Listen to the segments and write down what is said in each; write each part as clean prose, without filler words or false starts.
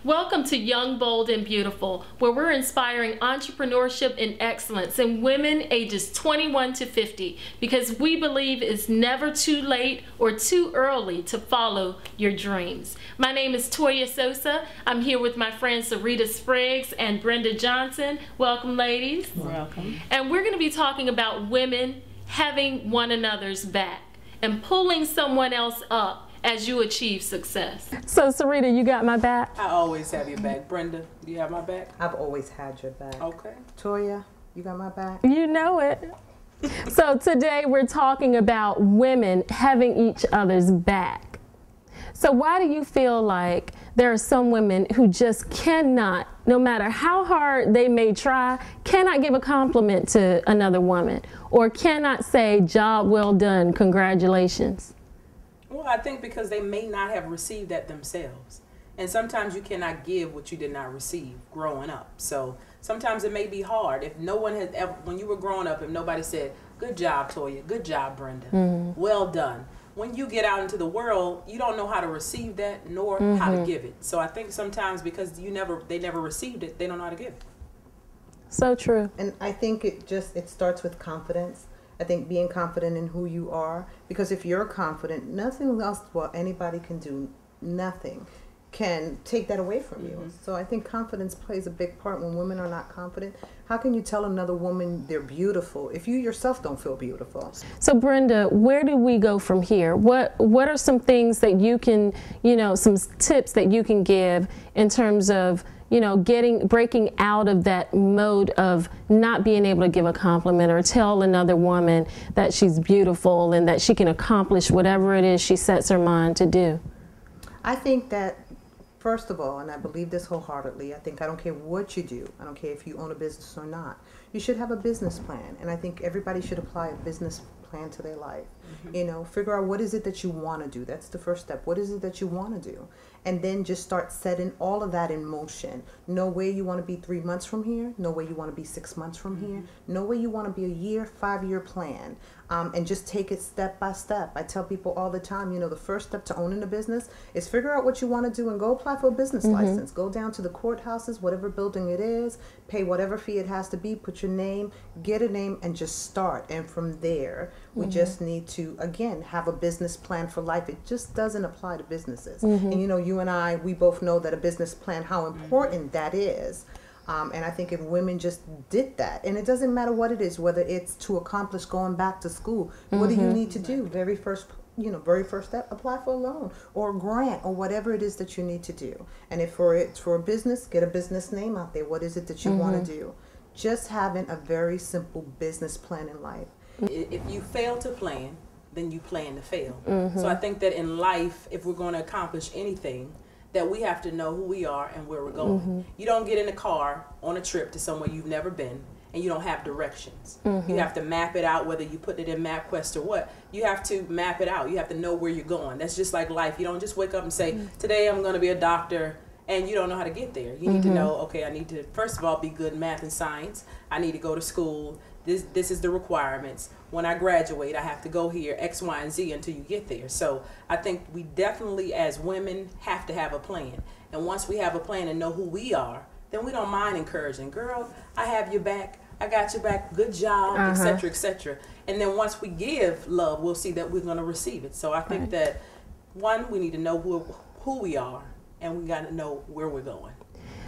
Welcome to Young, Bold, and Beautiful, where we're inspiring entrepreneurship and excellence in women ages 21 to 50, because we believe it's never too late or too early to follow your dreams. My name is Toiya Sosa. I'm here with my friends Sarita Spriggs and Brenda Johnson. Welcome, ladies. Welcome. And we're going to be talking about women having one another's back and pulling someone else up as you achieve success. So Sarita, you got my back? I always have your back. Brenda, do you have my back? I've always had your back. Okay. Toiya, you got my back? You know it. So today we're talking about women having each other's back. So why do you feel like there are some women who just cannot, no matter how hard they may try, cannot give a compliment to another woman, or cannot say, job well done, congratulations? Well, I think because they may not have received that themselves. And sometimes you cannot give what you did not receive growing up. So sometimes it may be hard. If no one has ever, when you were growing up, if nobody said, good job, Toiya, good job, Brenda, well done. When you get out into the world, you don't know how to receive that nor how to give it. So I think sometimes because they never received it, they don't know how to give it. So true. And I think it starts with confidence. I think being confident in who you are, because if you're confident, nothing else, what anybody can do, nothing can take that away from you. So I think confidence plays a big part. When women are not confident, how can you tell another woman they're beautiful if you yourself don't feel beautiful? So Brenda, where do we go from here? What are some things that you can, some tips that you can give in terms of, breaking out of that mode of not being able to give a compliment or tell another woman that she's beautiful and that she can accomplish whatever it is she sets her mind to do? I think that, first of all, and I believe this wholeheartedly, I don't care what you do, I don't care if you own a business or not, you should have a business plan. And I think everybody should apply a business plan to their life. Figure out what is it that you want to do. That's the first step. What is it that you want to do? And then just start setting all of that in motion. Know where you want to be 3 months from here. Know where you want to be 6 months from here. Know where you want to be a year, 5-year plan. And just take it step by step. I tell people all the time, the first step to owning a business is figure out what you want to do and go apply for a business license. Go down to the courthouses, whatever building it is, pay whatever fee it has to be, put your name, get a name, and just start. And from there, we just need to, again, have a business plan for life. It just doesn't apply to businesses. And you and I, we both know that a business plan, how important that is. And I think if women just did that, and it doesn't matter what it is, whether it's to accomplish going back to school, what do you need to do? Very first step, apply for a loan or a grant or whatever it is that you need to do. And if it's for a business, get a business name out there. What is it that you want to do? Just having a very simple business plan in life. If you fail to plan, then you plan to fail. So I think that in life, if we're going to accomplish anything, that we have to know who we are and where we're going. You don't get in a car on a trip to somewhere you've never been and you don't have directions. You have to map it out, whether you put it in MapQuest or what. You have to map it out. You have to know where you're going. That's just like life. You don't just wake up and say, today I'm going to be a doctor, and you don't know how to get there. You need to know, okay, I need to, first of all, be good in math and science. I need to go to school. This is the requirements. When I graduate, I have to go here, X, Y, and Z until you get there. So I think we definitely, as women, have to have a plan. And once we have a plan and know who we are, then we don't mind encouraging. Girl, I have your back. I got your back. Good job, etc., etc. And then once we give love, we'll see that we're going to receive it. So I think that, one, we need to know who we are, and we got to know where we're going.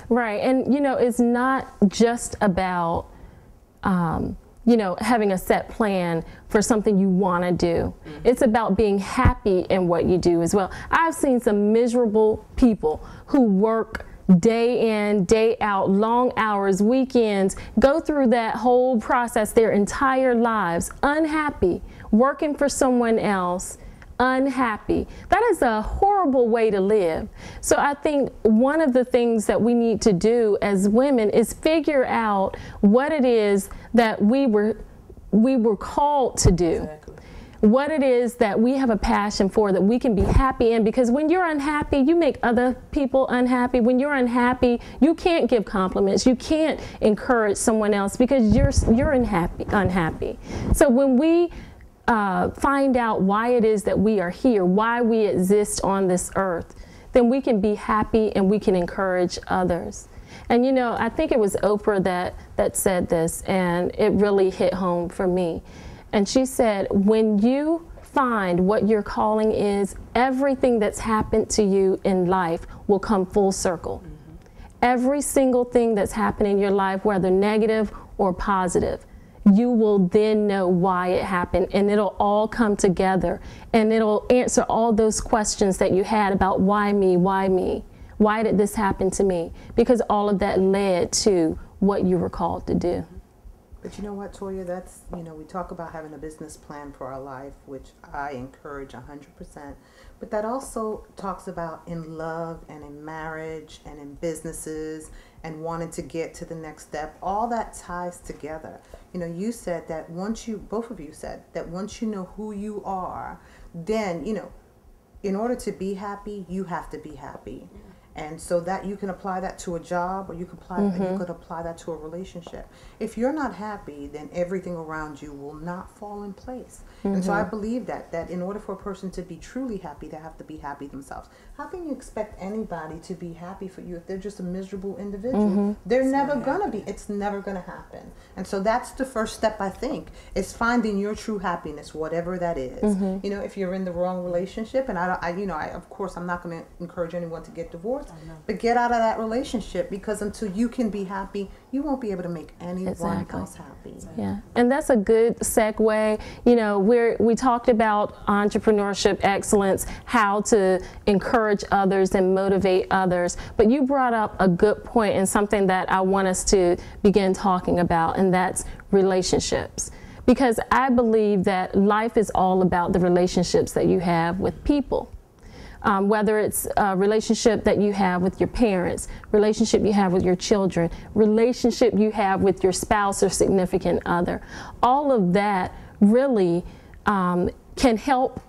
Right. And, it's not just about having a set plan for something you want to do. It's about being happy in what you do as well. I've seen some miserable people who work day in, day out, long hours, weekends, go through that whole process their entire lives, unhappy, working for someone else, unhappy. That is a horrible way to live. So I think one of the things that we need to do as women is figure out what it is that we were called to do. Exactly. What it is that we have a passion for, that we can be happy in, because when you're unhappy, you make other people unhappy. When you're unhappy, you can't give compliments. You can't encourage someone else because you're unhappy. So when we find out why it is that we are here, why we exist on this earth, then we can be happy and we can encourage others. And you know, I think it was Oprah that said this, and it really hit home for me. And she said, when you find what your calling is, everything that's happened to you in life will come full circle. Every single thing that's happened in your life, whether negative or positive, you will then know why it happened, and it'll all come together, and it'll answer all those questions that you had about why me, why me? Why did this happen to me? Because all of that led to what you were called to do. But you know what, Toya, that's, you know, we talk about having a business plan for our life, which I encourage 100%. But that also talks about in love and in marriage and in businesses and wanting to get to the next step. All that ties together. You know, you said that once you, both of you said that once you know who you are, then, you know, in order to be happy, you have to be happy. And so that you can apply that to a job, or you could apply that to a relationship. If you're not happy, then everything around you will not fall in place. And so I believe that in order for a person to be truly happy, they have to be happy themselves. How can you expect anybody to be happy for you if they're just a miserable individual? They're never gonna be. It's never gonna happen. And so that's the first step, I think, is finding your true happiness, whatever that is. You know, if you're in the wrong relationship, and of course, I'm not gonna encourage anyone to get divorced. But get out of that relationship, because until you can be happy, you won't be able to make anyone else happy. Yeah, and that's a good segue. You know, we talked about entrepreneurship excellence, how to encourage others and motivate others. But you brought up a good point and something that I want us to begin talking about, and that's relationships. Because I believe that life is all about the relationships that you have with people. Whether it's a relationship that you have with your parents, relationship you have with your children, relationship you have with your spouse or significant other. All of that really can help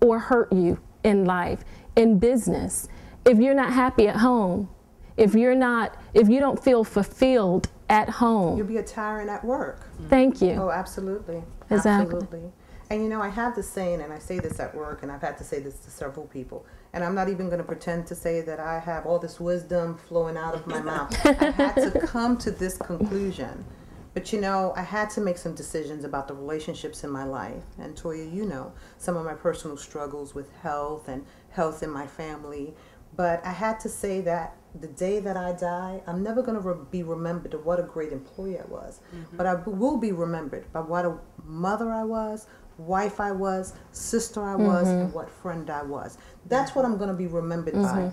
or hurt you in life, in business. If you're not happy at home, if you don't feel fulfilled at home. You'll be a tyrant at work. Thank you. Oh, absolutely. Exactly. Absolutely. And you know, I have this saying, and I say this at work, and I've had to say this to several people, and I'm not even going to pretend to say that I have all this wisdom flowing out of my mouth. I had to come to this conclusion. But you know, I had to make some decisions about the relationships in my life. And Toya, you know, some of my personal struggles with health and health in my family. But I had to say that the day that I die, I'm never going to be remembered of what a great employee I was. But I will be remembered by what a mother I was, wife I was, sister I was, and what friend I was. That's what I'm going to be remembered by.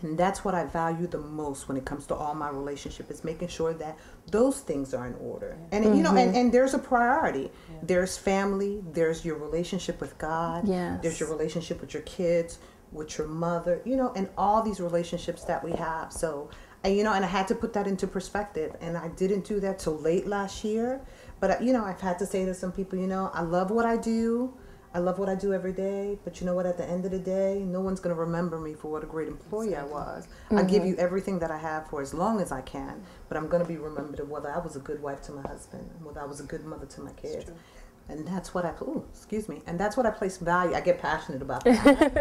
And that's what I value the most when it comes to all my relationship, is making sure that those things are in order. And you know, and there's a priority. There's family, there's your relationship with God, there's your relationship with your kids, with your mother, you know, and all these relationships that we have. So, you know, and I had to put that into perspective, and I didn't do that till late last year. But, you know, I've had to say to some people, you know, I love what I do. I love what I do every day. But you know what? At the end of the day, no one's going to remember me for what a great employee I was. I give you everything that I have for as long as I can. But I'm going to be remembered of whether I was a good wife to my husband, and whether I was a good mother to my kids. And that's what and that's what I place value. I get passionate about that.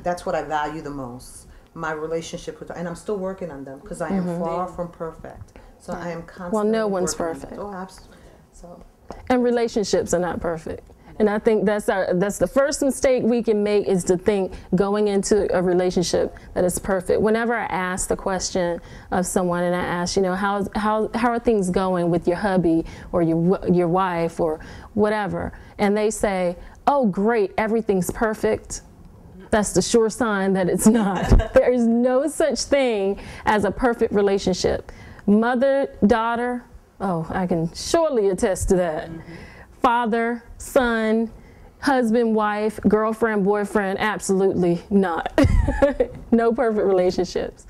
That's what I value the most. My relationship with, and I'm still working on them, because I am far from perfect. So I am constantly. Well, no one's perfect. Oh, absolutely. So. And relationships are not perfect. And I think that's the first mistake we can make, is to think going into a relationship that is perfect. Whenever I ask the question of someone, and I ask, you know, how are things going with your hubby or your wife or whatever, and they say, oh, great, everything's perfect. That's the sure sign that it's not. There is no such thing as a perfect relationship. Mother, daughter, oh, I can surely attest to that. Father, son, husband, wife, girlfriend, boyfriend, absolutely not. No perfect relationships.